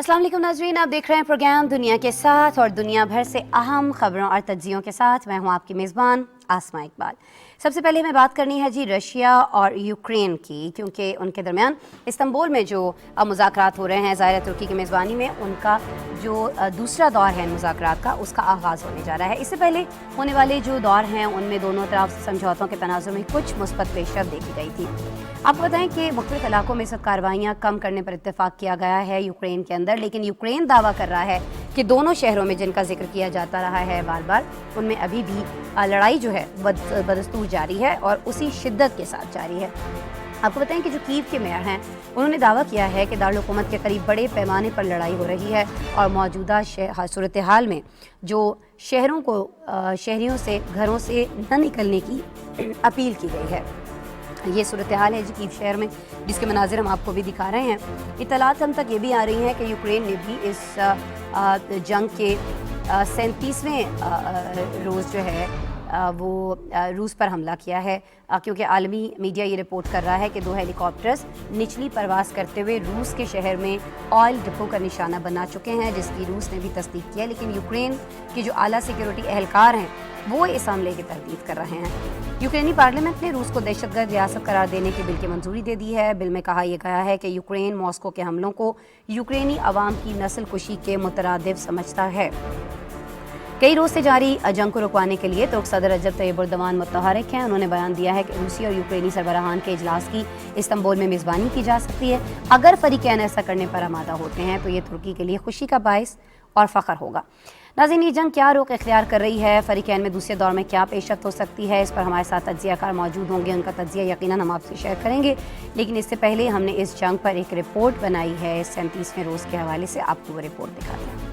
अस्सलाम वालेकुम नाज़रीन, आप देख रहे हैं प्रोग्राम दुनिया के साथ और दुनिया भर से अहम खबरों और तज्ज़ियों के साथ मैं हूं आपकी मेज़बान आसमा इकबाल। सबसे पहले हमें बात करनी है जी रशिया और यूक्रेन की, क्योंकि उनके दरमियान इस्तांबुल में जो मुज़ाकरात हो रहे हैं, ज़ाहिर है तुर्की की मेज़बानी में उनका जो दूसरा दौर है मुज़ाकरात का, उसका आगाज़ होने जा रहा है। इससे पहले होने वाले जो दौर हैं उनमें दोनों तरफ समझौतों के तनाज़ुर में कुछ मुस्बत पेशरफ़ देखी गई थी। आपको बताएं कि मुख्तलिफ इलाकों में सब कार्रवाइयाँ कम करने पर इत्तेफाक किया गया है यूक्रेन के अंदर, लेकिन यूक्रेन दावा कर रहा है कि दोनों शहरों में जिनका जिक्र किया जाता रहा है बार बार, उनमें अभी भी लड़ाई जो है बदस्तूर जारी है और उसी शिद्दत के साथ जारी है। आपको बताएं कि जो कीव के मेयर हैं उन्होंने दावा किया है कि दारुल हुकूमत के करीब बड़े पैमाने पर लड़ाई हो रही है और मौजूदा सूरत हाल में जो शहरियों से घरों से न निकलने की अपील की गई है। ये सूरत हाल है जी कीव शहर में, जिसके मनाजिर हम आपको भी दिखा रहे हैं। इत्तलात हम तक ये भी आ रही हैं कि यूक्रेन ने भी इस जंग के 37वें रोज़ जो है वो रूस पर हमला किया है, क्योंकि आलमी मीडिया ये रिपोर्ट कर रहा है कि 2 हेलीकॉप्टर्स निचली परवाज़ करते हुए रूस के शहर में ऑयल डिपो का निशाना बना चुके हैं, जिसकी रूस ने भी तस्दीक किया। लेकिन यूक्रेन के जो आला सिक्योरिटी एहलकार हैं वो इस हमले की तरदीद कर रहे हैं। यूक्रेनी पार्लियामेंट ने रूस को दहशतगर्द रियासत करार देने के बिल की मंजूरी दे दी है। बिल में कहा यह गया है कि यूक्रेन मॉस्को के हमलों को यूक्रेनी अवाम की नस्ल कुशी के मुतरादिफ समझता है। कई रोज से जारी जंग को रुकवाने के लिए तुर्क सदर रजब तैयब एर्दोगान मुतहरिक हैं। उन्होंने बयान दिया है कि रूसी और यूक्रेनी सरबराहान के इजलास की इस्तांबुल में मेज़बानी की जा सकती है। अगर फरीकैन ऐसा करने पर आमादा होते हैं तो ये तुर्की के लिए खुशी का बायस और फ़ख्र होगा। नाज़रीन, ये जंग क्या रुख इख्तियार कर रही है, फरीकैन में दूसरे दौर में क्या पेशरफ्त हो सकती है, इस पर हमारे साथ तज्ज़ियाकार मौजूद होंगे। उनका तज्ज़िया यकीनन हम आपसे शेयर करेंगे, लेकिन इससे पहले हमने इस जंग पर एक रिपोर्ट बनाई है 37वें रोज़ के हवाले से। आपको वो रिपोर्ट दिखाते हैं।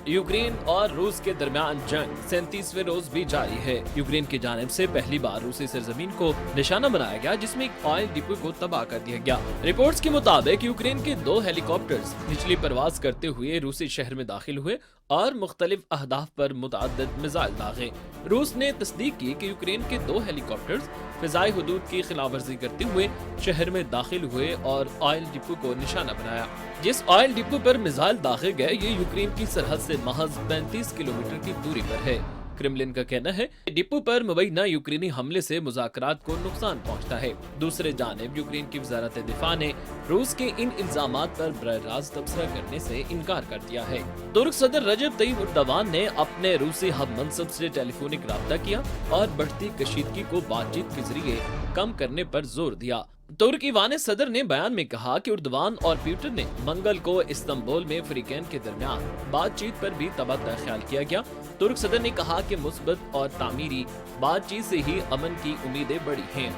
यूक्रेन और रूस के दरमियान जंग 37वें रोज भी जारी है। यूक्रेन की जानिब से पहली बार रूसी सरजमीन को निशाना बनाया गया, जिसमें एक ऑयल डिपो को तबाह कर दिया गया। रिपोर्ट्स के मुताबिक यूक्रेन के 2 हेलीकॉप्टर्स निचली परवाज करते हुए रूसी शहर में दाखिल हुए और मुख्तलिफ अहदाफ पर मुतअद्दिद मिसाइल दागे। रूस ने तस्दीक की कि यूक्रेन के 2 हेलीकॉप्टर्स फिजाई हुदूद की खिलाफ वर्जी करते हुए शहर में दाखिल हुए और ऑयल डिपो को निशाना बनाया। जिस ऑयल डिपो पर मिसाइल दागे गए ये यूक्रेन की सरहद से महज 35 किलोमीटर की दूरी पर है। क्रेमलिन का कहना है कि डिपो पर मुबैना यूक्रेनी हमले से मुज़ाकरात को नुकसान पहुंचता है। दूसरे जानिब यूक्रेन की वज़ारत दिफा ने रूस के इन इल्जामात पर बराह रास्त तबसरा करने से इनकार कर दिया है। तुर्क सदर रजब तैयब एर्दोगान ने अपने रूसी हम मनसब से टेलीफोनिक राब्ता किया और बढ़ती कशीदगी को बातचीत के जरिए कम करने पर जोर दिया। तुर्क ईवान सदर ने बयान में कहा कि एर्दोगान और प्यूटिन ने मंगल को इस्तांबुल में फरीकैन के दरमियान बातचीत पर भी तबादला ख्याल किया गया। तुर्क सदर ने कहा कि मुस्बत और तामीरी बातचीत से ही अमन की उम्मीदें बढ़ी हैं।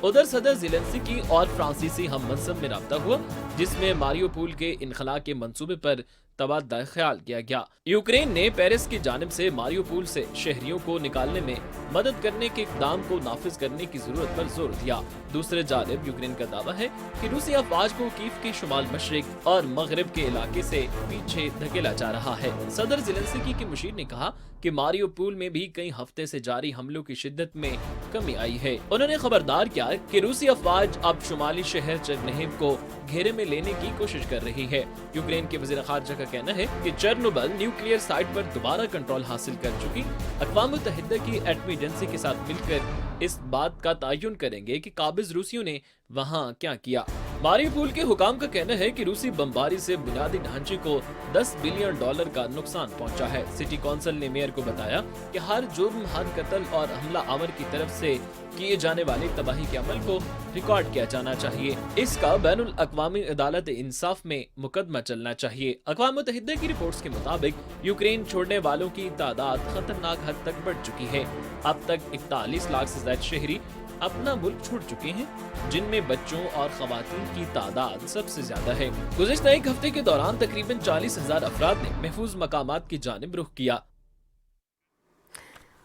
उधर सदर ज़ेलेंस्की और फ्रांसीसी हम मनसब में राब्ता हुआ, जिसमें मारियोपोल के इनखला के मंसूबे पर तबादला ख्याल किया गया। यूक्रेन ने पेरिस की जानिब से मारियोपोल से शहरियों को निकालने में मदद करने के इक़दाम को नाफिज करने की जरूरत पर जोर दिया। दूसरे जानिब यूक्रेन का दावा है कि रूसी अफवाज को कीव के शुमाल मशरिक और मगरब के इलाके से पीछे धकेला जा रहा है। सदर ज़ेलेंस्की के मुशीर ने कहा कि मारियोपोल में भी कई हफ्ते से जारी हमलों की शिद्दत में कमी आई है। उन्होंने खबरदार किया कि रूसी अफवाज अब शुमाली शहर चेर्निहिव को घेरे में लेने की कोशिश कर रही है। यूक्रेन के वज़ीर ख़ारजा का कहना है कि चेर्नोबिल न्यूक्लियर साइट पर दोबारा कंट्रोल हासिल कर चुकी अक़वाम मुत्तहिदा की एटमी एजेंसी के साथ मिलकर इस बात का तयन करेंगे कि काबिज रूसियों ने वहाँ क्या किया। मारियोपोल के हुकाम का कहना है कि रूसी बमबारी से बुनियादी ढांचे को $10 बिलियन का नुकसान पहुंचा है। सिटी कौंसिल ने मेयर को बताया कि हर जुर्म, हर कत्ल और हमला आवर की तरफ से किए जाने वाले तबाही के अमल को रिकॉर्ड किया जाना चाहिए। इसका बैनुल अक़वामी अदालत इंसाफ में मुकदमा चलना चाहिए। अक़वाम मुत्तहिदा की रिपोर्ट्स के मुताबिक यूक्रेन छोड़ने वालों की तादाद खतरनाक हद तक बढ़ चुकी है। अब तक 41 लाख से ज्यादा शहरी अपना मुल्क छोड़ चुके हैं, जिनमें बच्चों और खवातीन की तादाद सबसे ज्यादा है। गुज़िश्ता एक हफ्ते के दौरान तकरीबन 40,000 अफराद ने महफूज मकामात की जानिब रुख किया।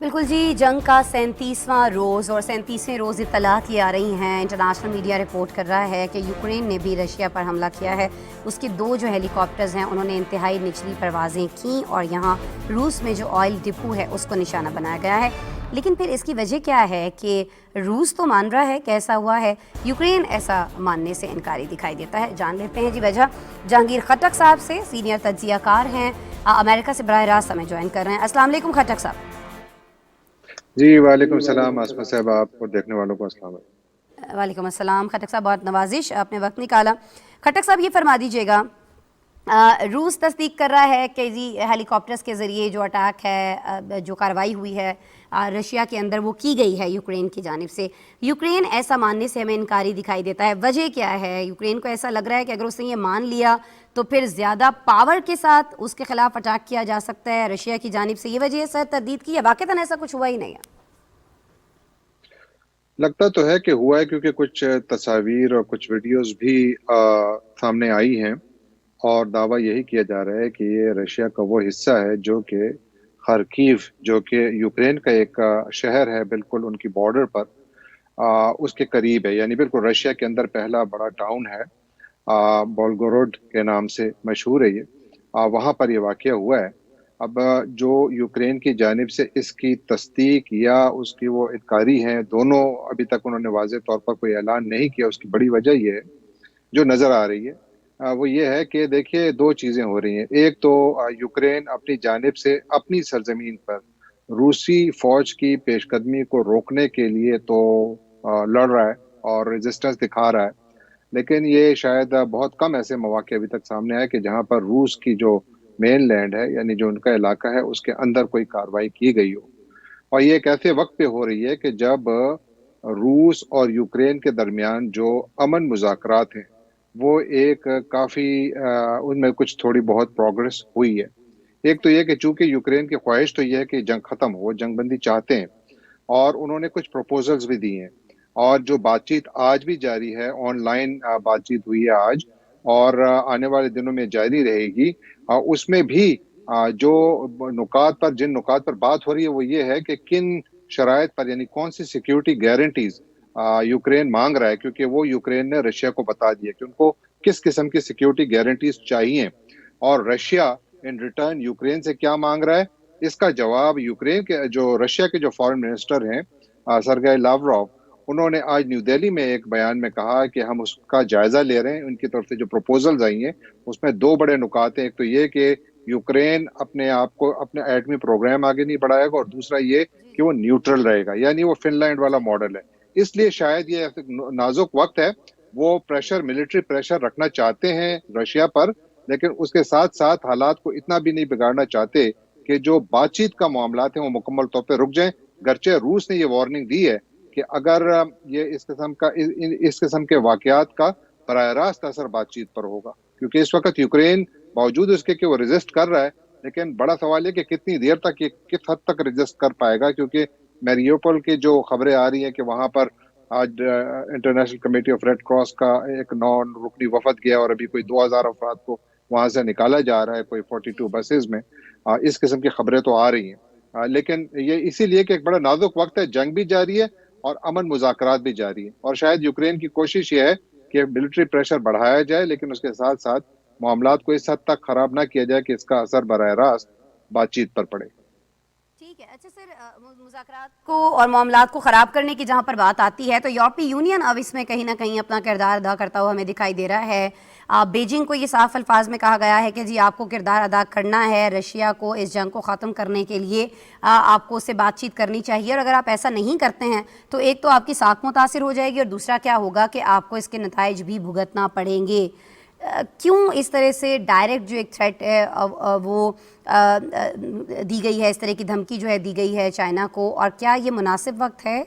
بالکل جی، جنگ کا 37واں روز اور 37ویں روز اطلاعات یہ آ رہی ہیں، انٹرنیشنل میڈیا رپورٹ کر رہا ہے کہ یوکرین نے بھی رشیا پر حملہ کیا ہے. اس کے 2 جو ہیلی کاپٹرز ہیں انہوں نے انتہائی نچلی پروازیں کیں اور یہاں روس میں جو آئل ڈپو ہے اس کو نشانہ بنایا گیا ہے. لیکن پھر اس کی وجہ کیا ہے کہ روس تو مان رہا ہے کہ ایسا ہوا ہے، یوکرین ایسا ماننے سے انکاری دکھائی دیتا ہے. جان لیتے ہیں جی وجہ جہانگیر خٹک صاحب سے، سینئر تجزیہ کار ہیں، امریکہ سے براہ راست ہمیں جوائن کر رہے ہیں. السلام علیکم خٹک صاحب. جی وعلیکم السلام آسما صاحب، آپ کو دیکھنے والوں کو السلام علیکم. وعلیکم السلام خٹک صاحب، بہت نوازش آپ نے وقت نکالا. خٹک صاحب یہ فرما دیجیے گا، روس تصدیق کر رہا ہے کہ جی ہیلی کاپٹرز کے ذریعے جو اٹیک ہے، جو کارروائی ہوئی ہے رشیا کے اندر وہ کی گئی ہے یوکرین کی جانب سے. یوکرین ایسا ماننے سے ہمیں انکاری دکھائی دیتا ہے، وجہ کیا ہے؟ یوکرین کو ایسا لگ رہا ہے کہ اگر اس نے یہ مان لیا تو پھر زیادہ پاور کے ساتھ اس کے خلاف اٹیک کیا جا سکتا ہے رشیا کی جانب سے، یہ وجہ ہے سر تردید کی ہے؟ واقعتاً ایسا کچھ ہوا ہی نہیں ہے. لگتا تو ہے کہ ہوا ہے، کیونکہ کچھ تصاویر اور کچھ ویڈیوز بھی سامنے آئی ہیں اور دعویٰ یہی کیا جا رہا ہے کہ یہ رشیا کا وہ حصہ ہے جو کہ خارکیو، جو کہ یوکرین کا ایک شہر ہے بالکل ان کی بارڈر پر، اس کے قریب ہے. یعنی بالکل رشیا کے اندر پہلا بڑا ٹاؤن ہے، بولگورود کے نام سے مشہور ہے یہ. وہاں پر یہ واقعہ ہوا ہے. اب جو یوکرین کی جانب سے اس کی تصدیق یا اس کی وہ انکاری ہیں، دونوں ابھی تک انہوں نے واضح طور پر کوئی اعلان نہیں کیا. اس کی بڑی وجہ یہ ہے جو نظر آ رہی ہے، وہ یہ ہے کہ دیکھیے 2 چیزیں ہو رہی ہیں. ایک تو یوکرین اپنی جانب سے اپنی سرزمین پر روسی فوج کی پیش قدمی کو روکنے کے لیے تو لڑ رہا ہے اور ریزسٹنس دکھا رہا ہے، لیکن یہ شاید بہت کم ایسے مواقع ابھی تک سامنے آئے کہ جہاں پر روس کی جو مین لینڈ ہے، یعنی جو ان کا علاقہ ہے، اس کے اندر کوئی کارروائی کی گئی ہو. اور یہ ایک ایسے وقت پہ ہو رہی ہے کہ جب روس اور یوکرین کے درمیان جو امن مذاکرات ہیں وہ ایک کافی ان میں کچھ تھوڑی بہت پروگرس ہوئی ہے. ایک تو یہ کہ چونکہ یوکرین کی خواہش تو یہ ہے کہ جنگ ختم ہو، جنگ بندی چاہتے ہیں، اور انہوں نے کچھ پروپوزلز بھی دی ہیں. اور جو بات چیت آج بھی جاری ہے، آن لائن بات چیت ہوئی ہے آج اور آنے والے دنوں میں جاری رہے گی. اس میں بھی جو جن نکات پر بات ہو رہی ہے وہ یہ ہے کہ کن شرائط پر، یعنی کون سی سیکیورٹی گارنٹیز یوکرین مانگ رہا ہے، کیونکہ وہ یوکرین نے رشیا کو بتا دیا کہ ان کو کس قسم کی سیکیورٹی گارنٹیز چاہیے، اور رشیا ان ریٹرن یوکرین سے کیا مانگ رہا ہے. اس کا جواب یوکرین کے رشیا کے جو فارن منسٹر ہیں سرگئی لاوروف، انہوں نے آج نیو دہلی میں ایک بیان میں کہا کہ ہم اس کا جائزہ لے رہے ہیں. ان کی طرف سے جو پروپوزلز آئی ہیں اس میں 2 بڑے نکات ہیں. ایک تو یہ کہ یوکرین اپنے آپ کو اپنے ایٹمی پروگرام آگے نہیں بڑھائے گا، اور دوسرا یہ کہ وہ نیوٹرل رہے گا، یعنی وہ فن لینڈ والا ماڈل ہے. اس لیے شاید یہ نازک وقت ہے. وہ ملٹری پریشر رکھنا چاہتے ہیں رشیا پر، لیکن اس کے ساتھ ساتھ حالات کو اتنا بھی نہیں بگاڑنا چاہتے کہ جو بات چیت کا معاملات ہیں وہ مکمل طور پہ رک جائیں. گرچہ روس نے یہ وارننگ دی ہے کہ اگر یہ اس قسم کے واقعات کا براہ راست اثر بات چیت پر ہوگا، کیونکہ اس وقت یوکرین باوجود اس کے کہ وہ ریزسٹ کر رہا ہے، لیکن بڑا سوال ہے کہ کتنی دیر تک یہ کس حد تک ریزسٹ کر پائے گا. کیونکہ میریوپول کی جو خبریں آ رہی ہیں کہ وہاں پر آج international committee of red cross کا ایک 9 رکنی وفد گیا اور ابھی کوئی 2000 افراد کو وہاں سے نکالا جا رہا ہے، کوئی 42 بسز میں. اس قسم کی خبریں تو آ رہی ہیں، لیکن یہ اسی لیے کہ ایک بڑا نازک وقت ہے، جنگ بھی جاری ہے اور امن مذاکرات بھی جاری ہیں. اور شاید یوکرین کی کوشش یہ ہے کہ ملٹری پریشر بڑھایا جائے، لیکن اس کے ساتھ ساتھ معاملات کو اس حد تک خراب نہ کیا جائے کہ اس کا اثر براہ راست بات چیت پر پڑے. ٹھیک ہے. اچھا سر، مذاکرات کو اور معاملات کو خراب کرنے کی جہاں پر بات آتی ہے تو یورپی یونین اب اس میں کہیں نہ کہیں اپنا کردار ادا کرتا ہوا ہمیں دکھائی دے رہا ہے. بیجنگ کو یہ صاف الفاظ میں کہا گیا ہے کہ جی آپ کو کردار ادا کرنا ہے، رشیا کو اس جنگ کو ختم کرنے کے لیے آپ کو اس سے بات چیت کرنی چاہیے، اور اگر آپ ایسا نہیں کرتے ہیں تو ایک تو آپ کی ساکھ متاثر ہو جائے گی، اور دوسرا کیا ہوگا کہ آپ کو اس کے نتائج بھی بھگتنا پڑیں گے. کیوں اس طرح سے ڈائریکٹ جو ایک تھریٹ ہے وہ دی گئی ہے، اس طرح کی دھمکی جو ہے دی گئی ہے چائنا کو، اور کیا یہ مناسب وقت ہے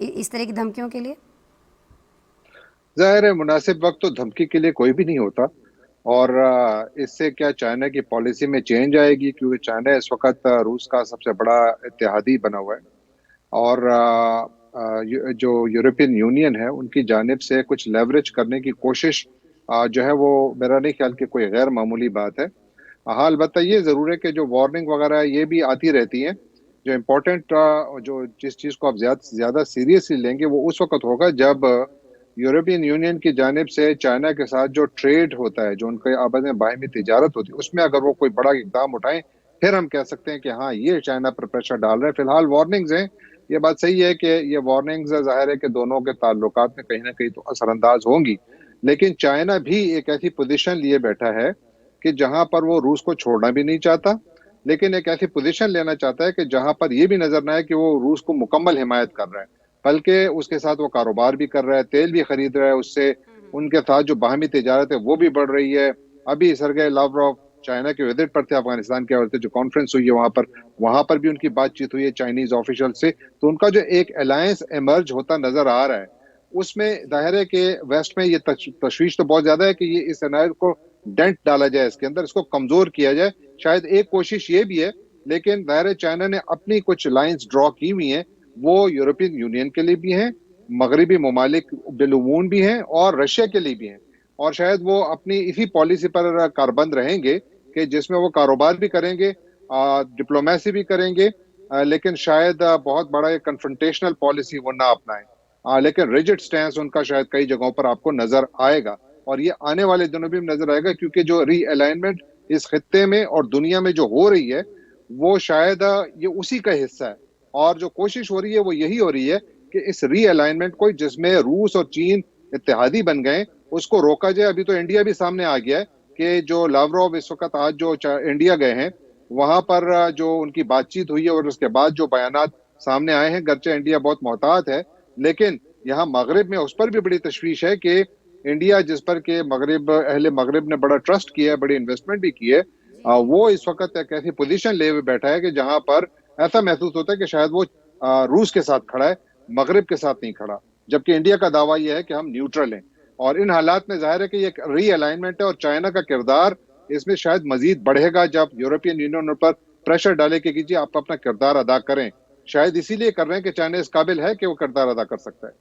اس طرح کی دھمکیوں کے لیے؟ ظاہر ہے مناسب وقت تو دھمکی کے لیے کوئی بھی نہیں ہوتا، اور اس سے کیا چائنا کی پالیسی میں چینج آئے گی، کیونکہ چائنا اس وقت روس کا سب سے بڑا اتحادی بنا ہوا ہے. اور جو یورپین یونین ہے ان کی جانب سے کچھ لیوریج کرنے کی کوشش جو ہے وہ میرا نہیں خیال کہ کوئی غیر معمولی بات ہے. ہاں البتہ یہ ضرور ہے کہ جو وارننگ وغیرہ یہ بھی آتی رہتی ہیں، जो इम्पोर्टेंट जो जिस चीज़ को आप ज़्यादा सीरियसली लेंगे वो उस वक्त होगा जब यूरोपियन यूनियन की जानिब से चाइना के साथ जो ट्रेड होता है, जो उनके आपस में बाहमी तिजारत होती है, उसमें अगर वो कोई बड़ा इकदाम उठाएं, फिर हम कह सकते हैं कि हाँ, ये चाइना पर प्रेशर डाल रहे हैं। फिलहाल वार्निंग्स हैं। ये बात सही है कि ये वार्निंग्स ज़ाहिर है कि दोनों के ताल्लुकात में कहीं ना कहीं तो असरअंदाज होंगी, लेकिन चाइना भी एक ऐसी पोजीशन लिए बैठा है कि जहां पर वो रूस को छोड़ना भी नहीं चाहता, लेकिन एक ऐसी पोजीशन लेना चाहता है कि जहां पर ये भी नजर ना आए कि वो रूस को मुकम्मल हिमायत कर रहा है, बल्कि उसके साथ वो कारोबार भी कर रहा है, तेल भी खरीद रहा है उससे, उनके साथ जो बाहमी तिजारत है वो भी बढ़ रही है। अभी सरगेई लावरोव चाइना के विजिट पर थे, अफगानिस्तान के हवाले से जो कॉन्फ्रेंस हुई है वहां पर भी उनकी बातचीत हुई है चाइनीज ऑफिशियल से। तो उनका जो एक अलायंस एमर्ज होता नजर आ रहा है, उसमें जाहिर है कि वेस्ट में ये तशवीश तो बहुत ज्यादा है कि ये इस अलायंस को डेंट डाला जाए, इसके अंदर इसको कमजोर किया जाए। शायद एक कोशिश ये भी है, लेकिन जाहिर है चाइना ने अपनी कुछ लाइंस ड्रॉ की हुई हैं, वो यूरोपियन यूनियन के लिए भी हैं, मगरबी ममालिक बिलूमून भी हैं और रशिया के लिए भी हैं। और शायद वो अपनी इसी पॉलिसी पर कारबंद रहेंगे कि जिसमें वो कारोबार भी करेंगे, डिप्लोमेसी भी करेंगे, लेकिन शायद बहुत बड़ा एक कन्फ्रंटेशनल पॉलिसी वो ना अपनाएं। लेकिन रिजिड स्टैंस उनका शायद कई जगहों पर आपको नजर आएगा, और ये आने वाले दिनों भी नजर आएगा, क्योंकि जो रीअलाइनमेंट इस खित्ते में और दुनिया में जो हो रही है वो शायद ये उसी का हिस्सा है। और जो कोशिश हो रही है वो यही हो रही है कि इस रीअलाइनमेंट को, जिसमें रूस और चीन इत्तेहादी बन गए, उसको रोका जाए। अभी तो इंडिया भी सामने आ गया है कि जो लावरोव इस वक्त आज जो इंडिया गए हैं, वहां पर जो उनकी बातचीत हुई है और उसके बाद जो बयानात सामने आए हैं, गर्चे इंडिया बहुत मोहतात है, लेकिन यहाँ मगरिब में उस पर भी बड़ी तशवीश है कि इंडिया, जिस पर के अहले मगरिब ने बड़ा ट्रस्ट किया है, बड़ी इन्वेस्टमेंट भी की है, वो इस वक्त एक ऐसी पोजीशन ले हुए बैठा है कि जहां पर ऐसा महसूस होता है कि शायद वो रूस के साथ खड़ा है, मगरिब के साथ नहीं खड़ा, जबकि इंडिया का दावा यह है कि हम न्यूट्रल हैं। और इन हालात में जाहिर है कि ये रीअलाइनमेंट है, और चाइना का किरदार इसमें शायद मजीद बढ़ेगा जब यूरोपियन यूनियन पर प्रेशर डाले कि कीजिए आप अपना किरदार अदा करें। शायद इसीलिए कर रहे हैं कि चाइना इस काबिल है कि वो किरदार अदा कर सकता है।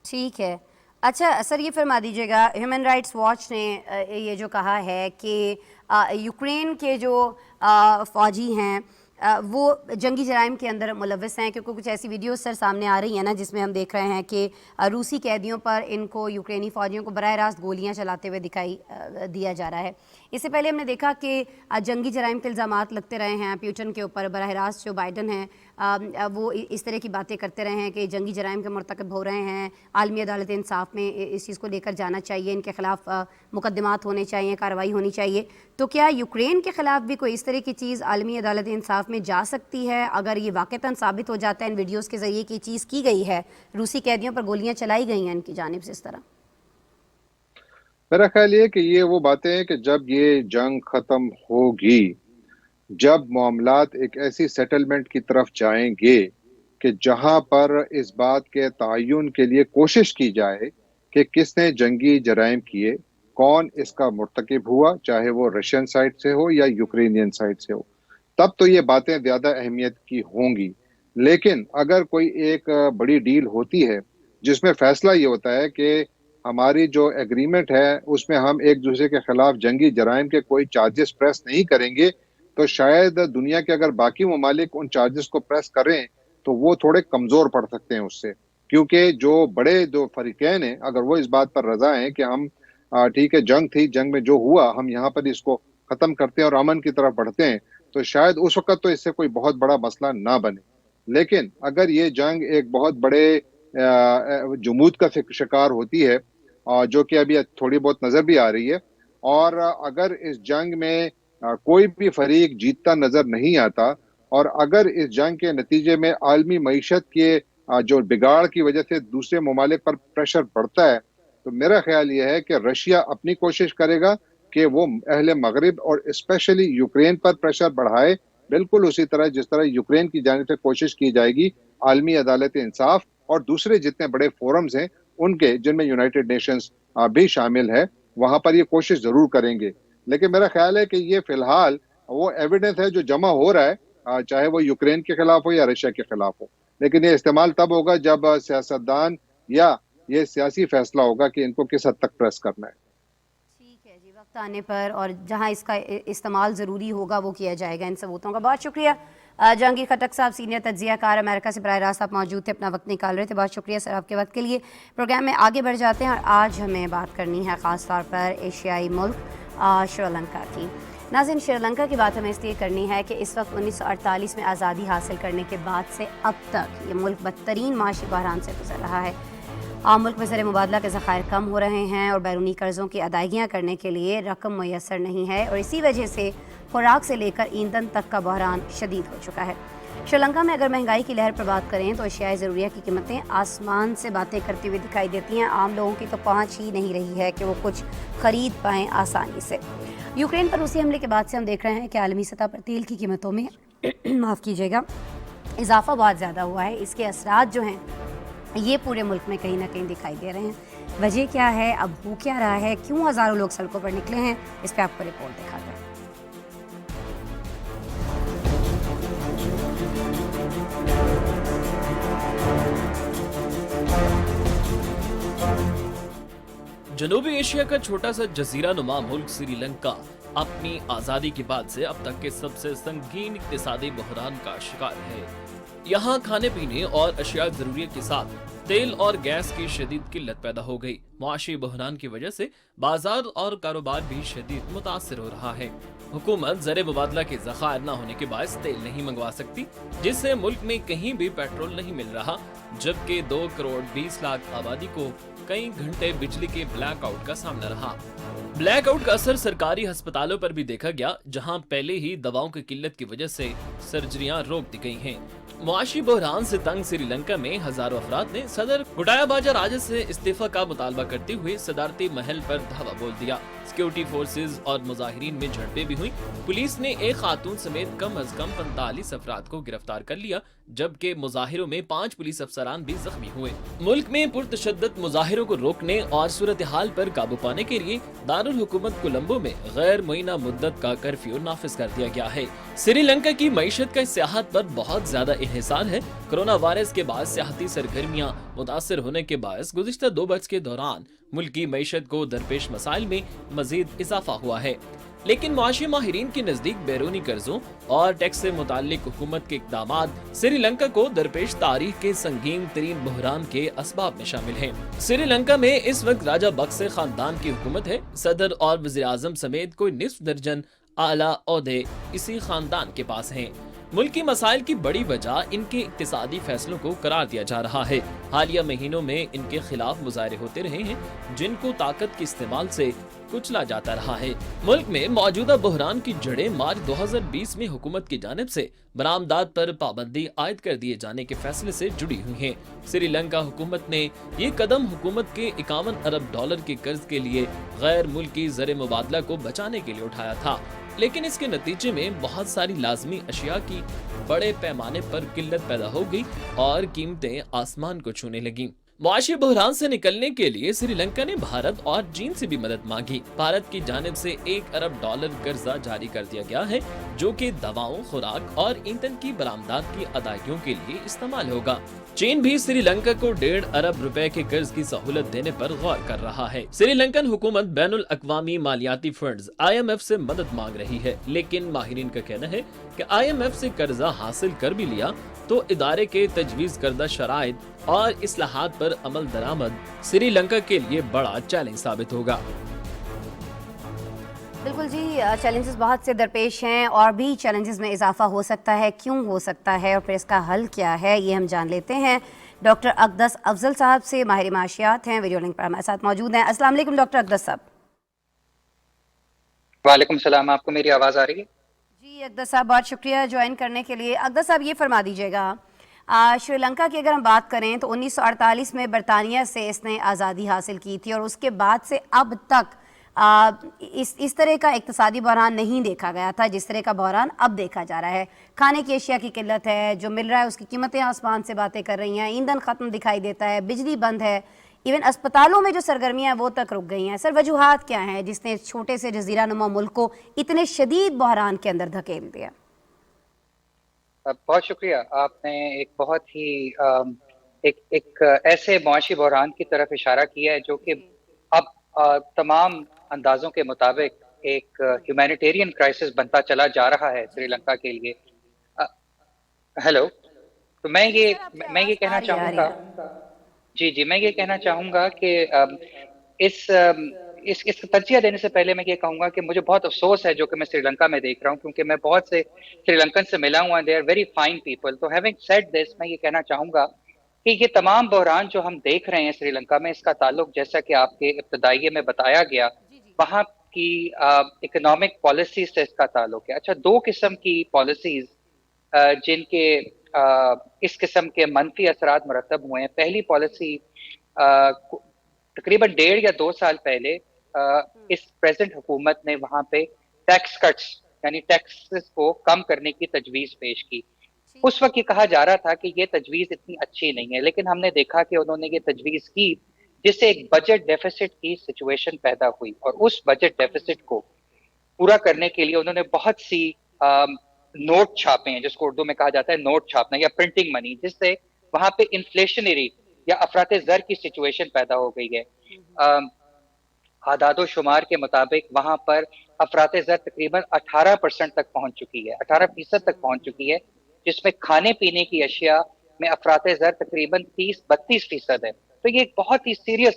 ठीक है। अच्छा सर, ये फरमा दीजिएगा, ह्यूमन राइट्स वॉच ने ये जो कहा है कि यूक्रेन के जो फ़ौजी हैं वो जंगी जराइम के अंदर मुलव्वस हैं, क्योंकि कुछ ऐसी वीडियोस सर सामने आ रही हैं ना जिसमें हम देख रहे हैं कि रूसी कैदियों पर इनको यूक्रेनी फ़ौजियों को बराह रास्त गोलियां चलाते हुए दिखाई दिया जा रहा है। इससे पहले हमने देखा कि जंगी जराइम के इल्ज़ामात लगते रहे हैं पुतिन के ऊपर, बराह रास्त जो बाइडन हैं वो इस तरह की बातें करते रहे हैं कि जंगी जराइम के मरतकब हो रहे हैं, आलमी अदालत इंसाफ में इस चीज़ को लेकर जाना चाहिए, इनके ख़िलाफ़ मुकदमात होने चाहिए, कार्रवाई होनी चाहिए। तो क्या यूक्रेन के ख़िलाफ़ भी कोई इस तरह की चीज़ आलमी अदालत इंसाफ में जा सकती है अगर ये वाक़तन साबित हो जाता है इन वीडियोज़ के ज़रिए कि चीज़ की गई है, रूसी कैदियों पर गोलियाँ चलाई गई हैं इनकी जानिब से इस तरह? मेरा ख्याल ये कि ये वो बातें हैं कि जब ये जंग ख़त्म होगी, जब मामलात एक ऐसी सेटलमेंट की तरफ जाएंगे कि जहां पर इस बात के तयन के लिए कोशिश की जाए कि किसने जंगी जराइम किए, कौन इसका मुर्तकिब हुआ, चाहे वो रशियन साइड से हो या यूक्रेनियन साइड से हो, तब तो ये बातें ज़्यादा अहमियत की होंगी। लेकिन अगर कोई एक बड़ी डील होती है जिसमें फैसला ये होता है कि हमारी जो एग्रीमेंट है उसमें हम एक दूसरे के खिलाफ जंगी जराइम के कोई चार्जेस प्रेस नहीं करेंगे, तो शायद दुनिया के अगर बाकी ममालिक उन चार्जेस को प्रेस करें तो वो थोड़े कमज़ोर पड़ सकते हैं उससे, क्योंकि जो बड़े जो फरीकैन हैं अगर वो इस बात पर रजा हैं कि हम ठीक है, जंग थी, जंग में जो हुआ हम यहाँ पर इसको ख़त्म करते हैं और अमन की तरफ बढ़ते हैं, तो शायद उस वक्त तो इससे कोई बहुत बड़ा मसला ना बने। लेकिन अगर ये जंग एक बहुत बड़े जमूद का शिकार होती है, जो कि अभी थोड़ी बहुत नज़र भी आ रही है, और अगर इस जंग में कोई भी फरीक जीतता नजर नहीं आता, और अगर इस जंग के नतीजे में आलमी मईशत के जो बिगाड़ की वजह से दूसरे ममालिक पर प्रेशर बढ़ता है, तो मेरा ख्याल यह है कि रशिया अपनी कोशिश करेगा कि वो अहले मगरिब और स्पेशली यूक्रेन पर प्रेशर बढ़ाए, बिल्कुल उसी तरह जिस तरह यूक्रेन की जानिब से कोशिश की जाएगी आलमी अदालत इंसाफ और दूसरे जितने बड़े फोरम्स हैं उनके, जिनमें यूनाइटेड नेशंस भी शामिल है, वहां पर ये कोशिश जरूर करेंगे। लेकिन मेरा ख्याल है कि ये फिलहाल वो एविडेंस है जो जमा हो रहा है, चाहे वो यूक्रेन के खिलाफ हो या रशिया के खिलाफ हो, लेकिन ये इस्तेमाल तब होगा जब सियासतदान या ये सियासी फैसला होगा कि इनको किस हद तक प्रेस करना है। ठीक है जी, वक्त आने पर और जहां इसका इस्तेमाल ज़रूरी होगा वो किया जाएगा। इन सबूतों का बहुत शुक्रिया। जहांगीर खटक साहब सीनियर तज्जिया कार अमेरिका से बराह रास्त आप मौजूद थे, अपना वक्त निकाल रहे थे, बहुत शुक्रिया सर आपके वक्त के लिए। प्रोग्राम में आगे बढ़ जाते हैं और आज हमें बात करनी है ख़ास तौर पर एशियाई मुल्क श्रीलंका की। नाज़रीन, श्रीलंका की बात हमें इसलिए करनी है कि इस वक्त 1948 में आज़ादी हासिल करने के बाद से अब तक ये मुल्क बदतरीन माशी बहरान से गुजर रहा है। आम मुल्क में ज़र मुबादला के ज़खायर कम हो रहे हैं और बैरूनी कर्ज़ों की अदायगियाँ करने के लिए रकम मुयस्सर नहीं है और इसी वजह से खुराक से लेकर ईंधन तक का बहरान शदीद हो चुका है। श्रीलंका में अगर महंगाई की लहर पर बात करें तो अशियाए ज़रूरिया की कीमतें आसमान से बातें करती हुई दिखाई देती हैं। आम लोगों की तो पहुँच ही नहीं रही है कि वो कुछ ख़रीद पाएँ आसानी से। यूक्रेन पर रूसी हमले के बाद से हम देख रहे हैं कि आलमी सतह पर तेल की कीमतों में माफ़ कीजिएगा इजाफा बहुत ज़्यादा हुआ है। इसके असरात जो हैं ये पूरे मुल्क में कहीं ना कहीं दिखाई दे रहे हैं। वजह क्या है, अब हो क्या रहा है, क्यों हज़ारों लोग सड़कों पर निकले हैं, इस पर आपको रिपोर्ट दिखाते हैं। जनूबी एशिया का छोटा सा जजीरा नुमा मुल्क श्रीलंका अपनी आजादी के बाद से अब तक के सबसे संगीन इक्तिसादी बहरान का शिकार है। यहाँ खाने पीने और अशिया जरूरियत के साथ तेल और गैस की शदीद किल्लत पैदा हो गई। मुआशी बहरान की वजह से बाजार और कारोबार भी शदीद मुतासर हो रहा है। हुकूमत ज़र मुबादला के ज़खायर न होने के बायस तेल नहीं मंगवा सकती, जिससे मुल्क में कहीं भी पेट्रोल नहीं मिल रहा, जबकि 2 करोड़ 20 लाख आबादी को कई घंटे बिजली के ब्लैकआउट का सामना रहा। ब्लैकआउट का असर सरकारी अस्पतालों पर भी देखा गया, जहां पहले ही दवाओं की किल्लत की वजह से सर्जरियां रोक दी गई हैं। मुआशी बहरान से तंग श्रीलंका में हजारों अफराद ने सदर गोटाबाया राजे से इस्तीफा का मुतालबा करते हुए सदारती महल पर धावा बोल दिया। सिक्योरिटी फोर्सेज और मुजाहिरीन में झड़पें भी हुई। पुलिस ने एक खातून समेत कम अज कम 45 अफराद को गिरफ्तार कर लिया, जबकि मुजाहिरों में 5 पुलिस अफसरान भी जख्मी हुए। मुल्क में पुरतशद्दद मुजाहिरों को रोकने और सूरत हाल पर काबू पाने के लिए दारुल हुकूमत कोलंबो में गैर मुइना मुद्दत का कर्फ्यू नाफिज कर दिया गया है। श्रीलंका की मईशत का सियाहत पर बहुत ज्यादा इन्हिसार है। कोरोना वायरस के बाद सियाहती सरगर्मियां मुतासर होने के बायस गुज़िश्ता 2 बरस के दौरान मुल्क की मईशत को दरपेश मसाइल में मजीद इजाफा हुआ है। लेकिन मुआशी माहिरीन के नजदीक बैरूनी कर्जों और टैक्स से मुताल्लिक हुकूमत के इक़दामात श्रीलंका को दरपेश तारीख के संगीन तरीन बहरान के असबाब में शामिल हैं। श्रीलंका में इस वक्त राजा बक्से खानदान की हुकूमत है। सदर और वज़ीर आज़म समेत कोई निस्फ दर्जन आला ओहदे इसी खानदान के पास हैं। मुल्क की मसाइल की बड़ी वजह इनके इक्तिसादी फैसलों को करार दिया जा रहा है। हालिया महीनों में इनके खिलाफ मुजाहरे होते रहे हैं, जिनको ताकत के इस्तेमाल से कुचला जाता रहा है। मुल्क में मौजूदा बहरान की जड़ें मार्च 2020 में हुकूमत की जानिब से बरामदात पर पाबंदी आयद कर दिए जाने के फैसले से जुड़ी हुई हैं। श्रीलंका हुकूमत ने ये कदम हुकूमत के 51 अरब डॉलर के कर्ज के लिए गैर मुल्की ज़र मुबादला को बचाने के लिए उठाया था, लेकिन इसके नतीजे में बहुत सारी लाजमी अशिया की बड़े पैमाने पर किल्लत पैदा हो गई और कीमतें आसमान को छूने लगीं। मुआशी बहरान से निकलने के लिए श्रीलंका ने भारत और चीन से भी मदद मांगी। भारत की जानिब से 1 अरब डॉलर कर्जा जारी कर दिया गया है, जो कि दवाओं, खुराक और ईंधन की बरामदात की अदायगियों के लिए इस्तेमाल होगा। चीन भी श्रीलंका को 1.5 अरब रुपए के कर्ज की सहूलत देने पर गौर कर रहा है। श्रीलंकन हुकूमत बैनुल अक़वामी मालियाती फंड्स IMF से मदद मांग रही है, लेकिन माहिरीन का कहना है कि IMF से कर्जा हासिल कर भी लिया तो इदारे के तजवीज़ करदा शराइत और इस्लाहात पर अमल दरामद श्रीलंका के लिए बड़ा चैलेंज साबित होगा। बिल्कुल जी, चैलेंजेस बहुत से दरपेश हैं और भी चैलेंजेस में इजाफा हो सकता है। क्यों हो सकता है और फिर इसका हल क्या है, ये हम जान लेते हैं। डॉक्टर अक़दस अफजल साहब से, माहिर माशियात हैं, वीडियो लिंक पर हमारे साथ मौजूद हैं। अस्सलाम वालेकुम डॉक्टर अक़दस साहब। वालेकुम सलाम, आपको मेरी आवाज़ आ रही है? जी अक़दस साहब, बहुत शुक्रिया ज्वाइन करने के लिए। अक़दस साहब, ये फरमा दीजिएगा, श्रीलंका की अगर हम बात करें तो 1948 में बरतानिया से इसने आज़ादी हासिल की थी और उसके बाद से अब तक इस तरह का इक्तिसादी बहरान नहीं देखा गया था जिस तरह का बहरान अब देखा जा रहा है। खाने की अशिया की किल्लत है, जो मिल रहा है उसकी कीमतें आसमान से बातें कर रही हैं, ईंधन ख़त्म दिखाई देता है, बिजली बंद है, इवन अस्पतालों में जो सरगर्मियाँ हैं वो तक रुक गई हैं। सर, वजूहात क्या हैं जिसने इस छोटे से जजीरा नुमा मुल्क को इतने शदीद बहरान के अंदर धकेल दिया? बहुत शुक्रिया, आपने एक बहुत ही एक ऐसे मुआशी बहरान की तरफ इशारा किया है जो कि अब तमाम अंदाजों के मुताबिक एक ह्यूमैनिटेरियन क्राइसिस बनता चला जा रहा है श्रीलंका के लिए। हेलो। तो जी सर, आपकी मैं ये आवाज़ आ कहना रही है, आ रही चाहूँगा, है। जी, जी, मैं ये कहना चाहूँगा कि इस इस तज्जिया देने से पहले मैं ये कहूँगा कि मुझे बहुत अफ़सोस है जो कि मैं श्रीलंका में देख रहा हूँ, क्योंकि मैं बहुत से श्रीलंकन से मिला हूँ and they are very fine people. तो हैविंग सेड दिस, मैं ये कहना चाहूँगा कि ये तमाम बहरान जो हम देख रहे हैं श्रीलंका में, इसका ताल्लुक जैसा कि आपके इब्तिदाइये में बताया गया, वहाँ की इकोनॉमिक पॉलिसी से इसका ताल्लुक है। अच्छा, 2 किस्म की पॉलिसीज़ जिनके इस किस्म के मनफी असरात मरतब हुए हैं। पहली पॉलिसी तकरीबन 1.5 या 2 साल पहले इस प्रेजेंट हुकूमत ने वहां पे टैक्स कट्स यानी टैक्सेस को कम करने की तजवीज पेश की। उस वक्त ये कहा जा रहा था कि ये तजवीज इतनी अच्छी नहीं है, लेकिन हमने देखा कि उन्होंने ये तजवीज की जिससे एक बजट डेफिसिट की सिचुएशन पैदा हुई, और उस बजट डेफिसिट को पूरा करने के लिए उन्होंने बहुत सी नोट छापे हैं, जिसको उर्दू में कहा जाता है नोट छापना या प्रिंटिंग मनी, जिससे वहां पे इन्फ्लेशनरी या अफराते जर की सिचुएशन पैदा हो गई है। आदादो शुमार के मुताबिक वहां पर अफराते जर तकरीबन 18% तक पहुंच चुकी है, 18% तक पहुंच चुकी है, जिसमें खाने पीने की अशिया में अफराते जर तकरीबन 30-32% है। तो ये एक बहुत ही सीरियस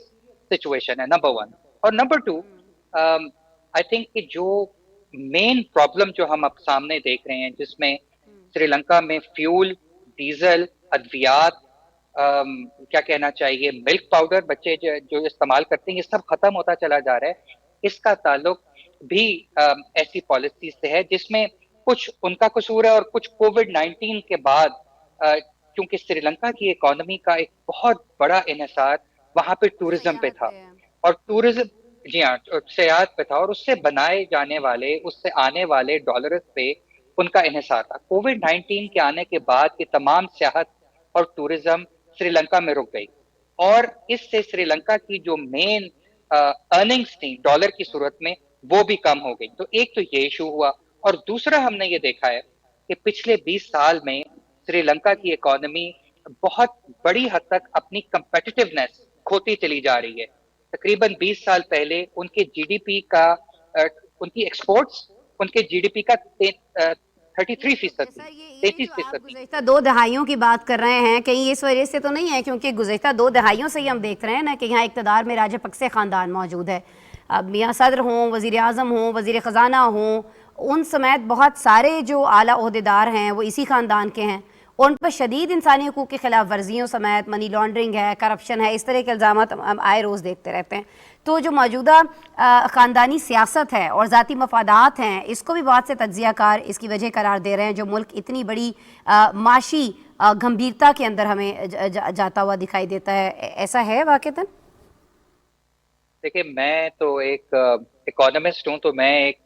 सिचुएशन है, नंबर वन। और नंबर टू, आई थिंक कि जो मेन प्रॉब्लम जो हम अब सामने देख रहे हैं, जिसमें श्रीलंका में फ्यूल, डीजल, अद्वियात, क्या कहना चाहिए, मिल्क पाउडर बच्चे जो इस्तेमाल करते हैं, ये सब खत्म होता चला जा रहा है। इसका ताल्लुक भी ऐसी पॉलिसी से है जिसमें कुछ उनका कसूर है, और कुछ कोविड-19 के बाद क्योंकि श्रीलंका की इकोनॉमी का एक बहुत बड़ा इन्हिसार वहां पे टूरिज्म पे था, और टूरिज्म, जी हाँ, सेयाहत पे था, और उससे बनाए जाने वाले, उससे आने वाले डॉलर्स पे उनका इन्हिसार था। कोविड-19 के आने के बाद ये तमाम सियाहत और टूरिज्म श्रीलंका में रुक गई, और इससे श्रीलंका की जो मेन अर्निंग्स थी डॉलर की सूरत में, वो भी कम हो गई। तो एक तो ये इशू हुआ, और दूसरा हमने ये देखा है कि पिछले 20 साल में श्रीलंका की इकोनॉमी बहुत बड़ी हद तक अपनी कंपेटिटिवनेस खोती चली जा रही है। तकरीबन 20 साल पहले उनके जीडीपी का उनकी एक्सपोर्ट्स उनके जीडीपी का 33% थी, सर ये जो आप 33% थी। गुज़श्ता 2 दहाइयों की बात कर रहे हैं, कहीं इस वजह से तो नहीं है क्योंकि गुज़श्ता 2 दहाइयों से ही हम देख रहे हैं ना कि यहाँ इक़्तिदार में राजपक्से ख़ानदान मौजूद है। अब मियाँ सदर हों, वज़ीर आज़म हों, वज़ीर ख़ज़ाना हों, उन समेत बहुत सारे जो आला ओहदेदार हैं वो इसी ख़ानदान के हैं। उन पर शदीद इंसानी हकूक़ की खिलाफ वर्जियों समेत मनी लॉन्ड्रिंग है, करप्शन है, इस तरह के इल्ज़ाम हम आए रोज़ देखते रहते हैं। तो जो मौजूदा ख़ानदानी सियासत है और ज़ाती मफादात हैं, इसको भी बहुत से तज्ज़िया कार इसकी वजह करार दे रहे हैं, जो मुल्क इतनी बड़ी माशी गंभीरता के अंदर हमें जाता हुआ दिखाई देता है। ऐसा है वाक़तन? देखिए, मैं तो एक इकोनॉमिस्ट हूँ, तो मैं एक